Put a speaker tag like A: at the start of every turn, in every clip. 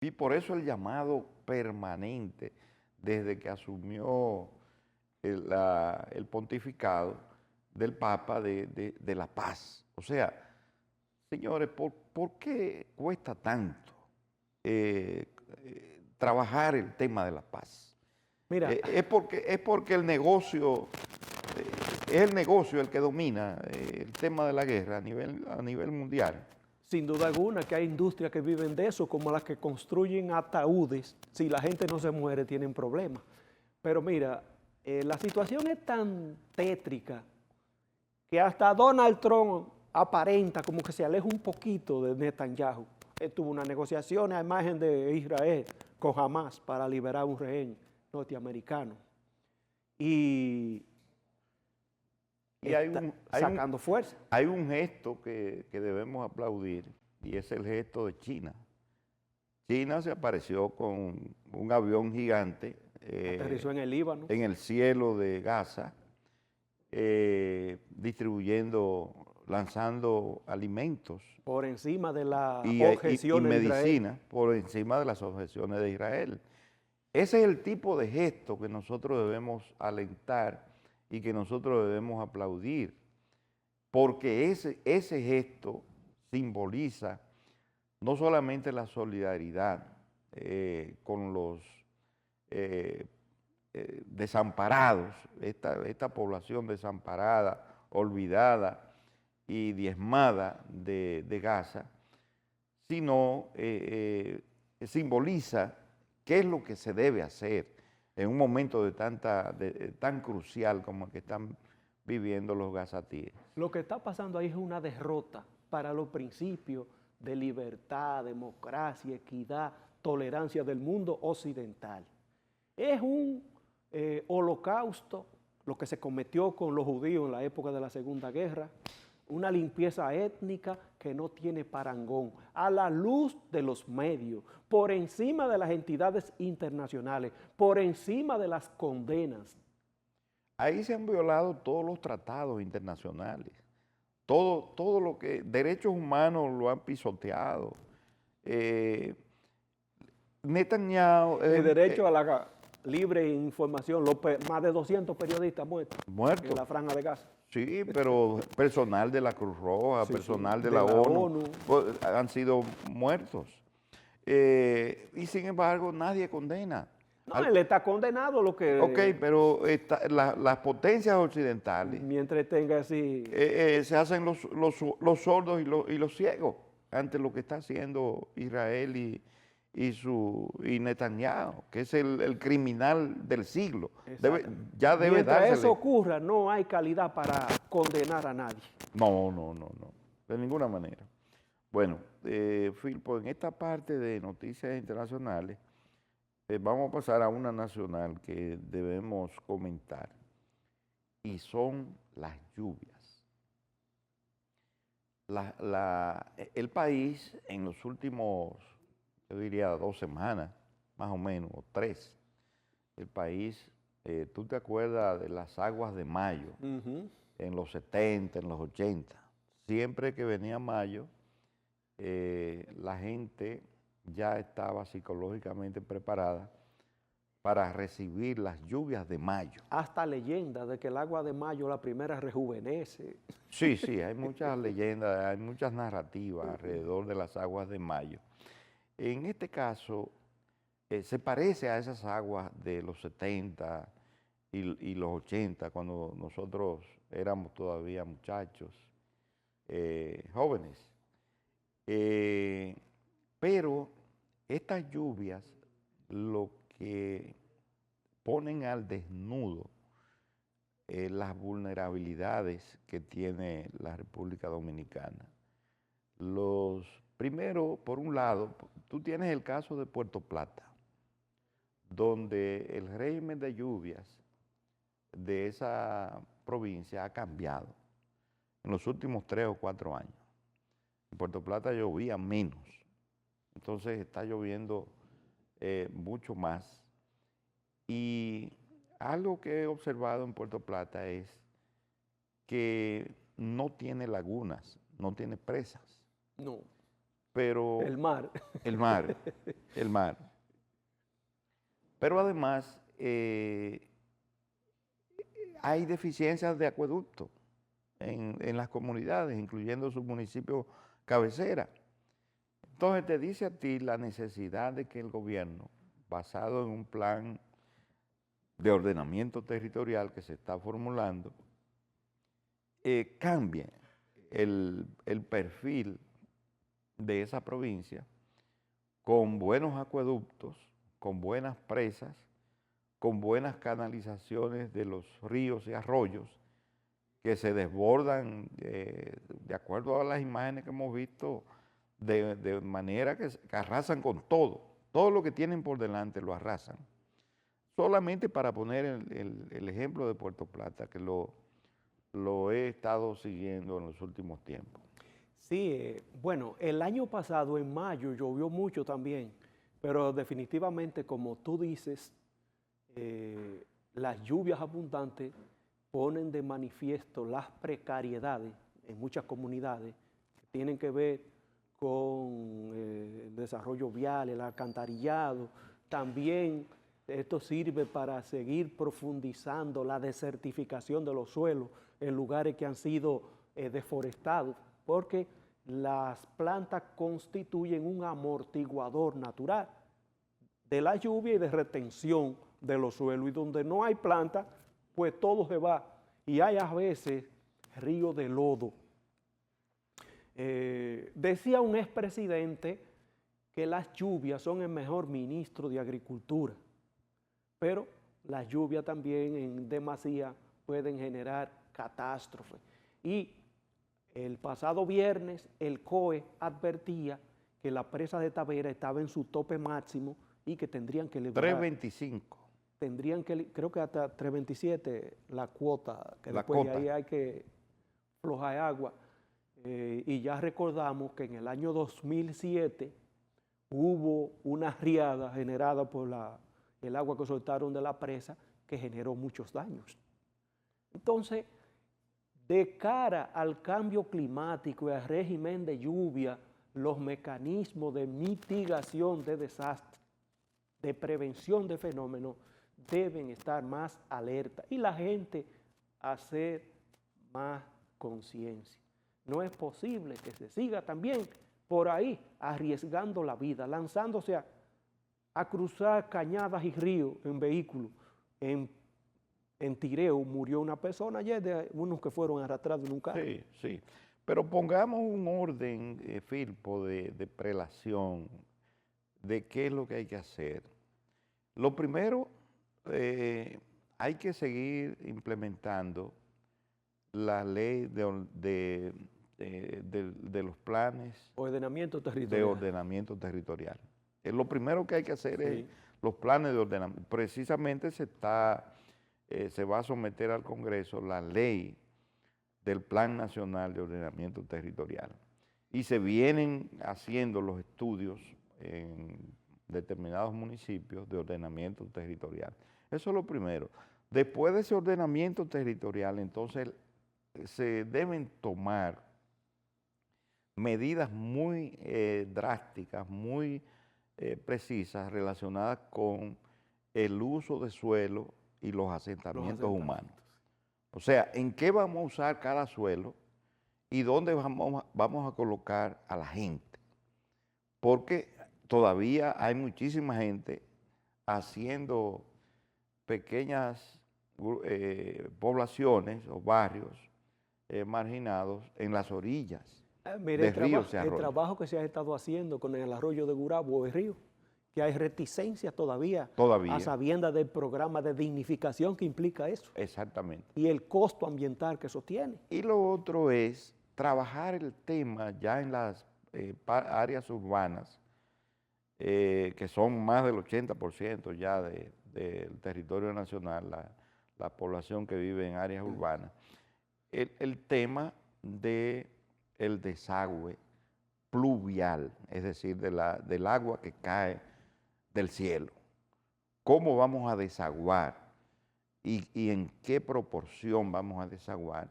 A: Y por eso el llamado permanente desde que asumió el pontificado del Papa de la paz. O sea, señores, ¿por qué cuesta tanto trabajar el tema de la paz?
B: Mira,
A: Es porque el negocio, es el negocio el que domina el tema de la guerra a nivel mundial.
B: sin duda alguna que hay industrias que viven de eso, como las que construyen ataúdes. Si la gente no se muere, tienen problemas. Pero mira, la situación es tan tétrica que hasta Donald Trump aparenta como que se aleja un poquito de Netanyahu. Él tuvo una negociación a imagen de Israel con Hamas para liberar un rehén norteamericano. Y
A: Y
B: está sacando fuerza.
A: hay un gesto que debemos aplaudir y es el gesto de China. China se apareció con un avión gigante
B: Aterrizó en el Líbano.
A: en el cielo de Gaza, distribuyendo, lanzando alimentos
B: Por encima de las
A: y
B: objeciones de Israel.
A: medicina por encima de las objeciones de Israel. Ese es el tipo de gesto que nosotros debemos alentar y que nosotros debemos aplaudir, porque ese gesto simboliza no solamente la solidaridad con los desamparados, esta población desamparada, olvidada y diezmada de Gaza, sino simboliza qué es lo que se debe hacer en un momento tan crucial como el que están viviendo los gazatíes.
B: Lo que está pasando ahí es una derrota para los principios de libertad, democracia, equidad, tolerancia del mundo occidental. Es un holocausto, lo que se cometió con los judíos en la época de la Segunda Guerra, una limpieza étnica que no tiene parangón, a la luz de los medios, por encima de las entidades internacionales, por encima de las condenas.
A: Ahí se han violado todos los tratados internacionales, todo lo que derechos humanos lo han pisoteado. Netanyahu
B: El derecho a la libre información, más de 200 periodistas muertos en la Franja de Gaza.
A: Sí, pero personal de la Cruz Roja,
B: Sí,
A: personal
B: sí,
A: de la ONU, pues, han sido muertos. Y sin embargo, nadie condena.
B: No, él está condenado lo que...
A: Ok, pero las potencias occidentales
B: Mientras tenga así...
A: se hacen los sordos y los ciegos ante lo que está haciendo Israel y Netanyahu, que es el criminal del siglo. Ya debe
B: Mientras
A: dársele.
B: eso ocurra, no hay calidad para condenar a nadie.
A: No, de ninguna manera. Bueno, Filpo, en esta parte de noticias internacionales, vamos a pasar a una nacional que debemos comentar, y son las lluvias. El país en los últimos, yo diría 2 semanas, más o menos, o 3, el país, tú te acuerdas de las aguas de mayo, en los 70, en los 80. Siempre que venía mayo, la gente ya estaba psicológicamente preparada para recibir las lluvias de mayo.
B: Hasta leyenda de que el agua de mayo, la primera, rejuvenece.
A: Sí, hay muchas leyendas, hay muchas narrativas alrededor de las aguas de mayo. En este caso, se parece a esas aguas de los 70 y los 80, cuando nosotros éramos todavía muchachos, jóvenes. Pero estas lluvias lo que ponen al desnudo las vulnerabilidades que tiene la República Dominicana. Primero, por un lado, tú tienes el caso de Puerto Plata, donde el régimen de lluvias de esa provincia ha cambiado en los últimos 3 o 4 años. En Puerto Plata llovía menos, entonces está lloviendo mucho más. Y algo que he observado en Puerto Plata es que no tiene lagunas, no tiene presas.
B: No.
A: pero
B: El mar.
A: el mar, el mar. Pero además hay deficiencias de acueducto en las comunidades, incluyendo sus municipios cabecera. Entonces te dice a ti la necesidad de que el gobierno, basado en un plan de ordenamiento territorial que se está formulando, cambie el perfil de esa provincia con buenos acueductos, con buenas presas, con buenas canalizaciones de los ríos y arroyos que se desbordan, de acuerdo a las imágenes que hemos visto, de manera que arrasan con todo lo que tienen por delante lo arrasan. Solamente para poner el ejemplo de Puerto Plata, que lo he estado siguiendo en los últimos tiempos.
B: Sí, bueno, el año pasado, en mayo, llovió mucho también, pero definitivamente, como tú dices, las lluvias abundantes ponen de manifiesto las precariedades en muchas comunidades que tienen que ver con el desarrollo vial, el alcantarillado. También esto sirve para seguir profundizando la desertificación de los suelos en lugares que han sido deforestados, porque las plantas constituyen un amortiguador natural de la lluvia y de retención de los suelos. Y donde no hay planta, pues todo se va. Y hay a veces río de lodo. Decía un expresidente que las lluvias son el mejor ministro de Agricultura, pero las lluvias también en demasía pueden generar catástrofes. Y el pasado viernes el COE advertía que la presa de Tavera estaba en su tope máximo y que tendrían que liberar.
A: 325.
B: Tendrían que, creo que hasta 327 la cuota, que
A: La
B: después
A: cota.
B: de ahí hay que aflojar agua. Y ya recordamos que en el año 2007 hubo una riada generada por el agua que soltaron de la presa que generó muchos daños. Entonces, de cara al cambio climático y al régimen de lluvia, los mecanismos de mitigación de desastres, de prevención de fenómenos, deben estar más alerta y la gente hacer más conciencia. No es posible que se siga también por ahí arriesgando la vida, lanzándose a cruzar cañadas y ríos en vehículos. En Tireo murió una persona ayer de unos que fueron arrastrados en un carro.
A: Sí, sí. Pero pongamos un orden, Firpo, de prelación, de qué es lo que hay que hacer. Lo primero, hay que seguir implementando la ley de los planes
B: Ordenamiento
A: de
B: territorial.
A: ordenamiento territorial. Lo primero que hay que hacer es
B: Sí.
A: los planes de ordenamiento. Precisamente se va a someter al Congreso la ley del Plan Nacional de Ordenamiento Territorial. Y se vienen haciendo los estudios en determinados municipios de ordenamiento territorial. Eso es lo primero. Después de ese ordenamiento territorial, entonces se deben tomar medidas muy drásticas, muy precisas relacionadas con el uso de suelo y los asentamientos humanos. O sea, en qué vamos a usar cada suelo y dónde vamos a colocar a la gente. Porque todavía hay muchísima gente haciendo pequeñas poblaciones o barrios marginados en las orillas
B: Mire,
A: de ríos y
B: el
A: arroyos.
B: trabajo que se ha estado haciendo con el arroyo de Gurabo, el río, que hay reticencias todavía a sabiendas del programa de dignificación que implica eso.
A: Exactamente.
B: Y el costo ambiental que eso tiene.
A: Y lo otro es trabajar el tema ya en las áreas urbanas, que son más del 80% ya del territorio nacional, la población que vive en áreas urbanas, el tema del desagüe pluvial, es decir, del agua que cae del cielo. ¿Cómo vamos a desaguar y en qué proporción vamos a desaguar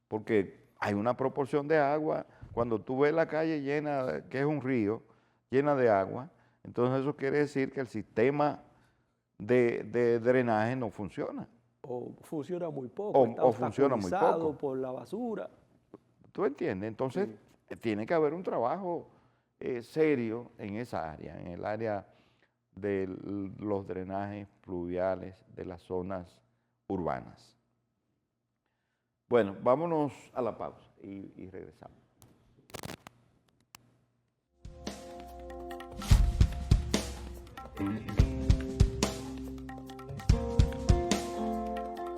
A: porque hay una proporción de agua Cuando tú ves la calle llena, que es un río, llena de agua, entonces eso quiere decir que el sistema de drenaje no funciona.
B: O funciona muy poco, está
A: O funciona muy
B: obstaculizado
A: poco.
B: por la basura.
A: ¿Tú entiendes? Entonces, tiene que haber un trabajo serio en esa área, en el área de los drenajes pluviales de las zonas urbanas. Bueno, vámonos a la pausa y regresamos.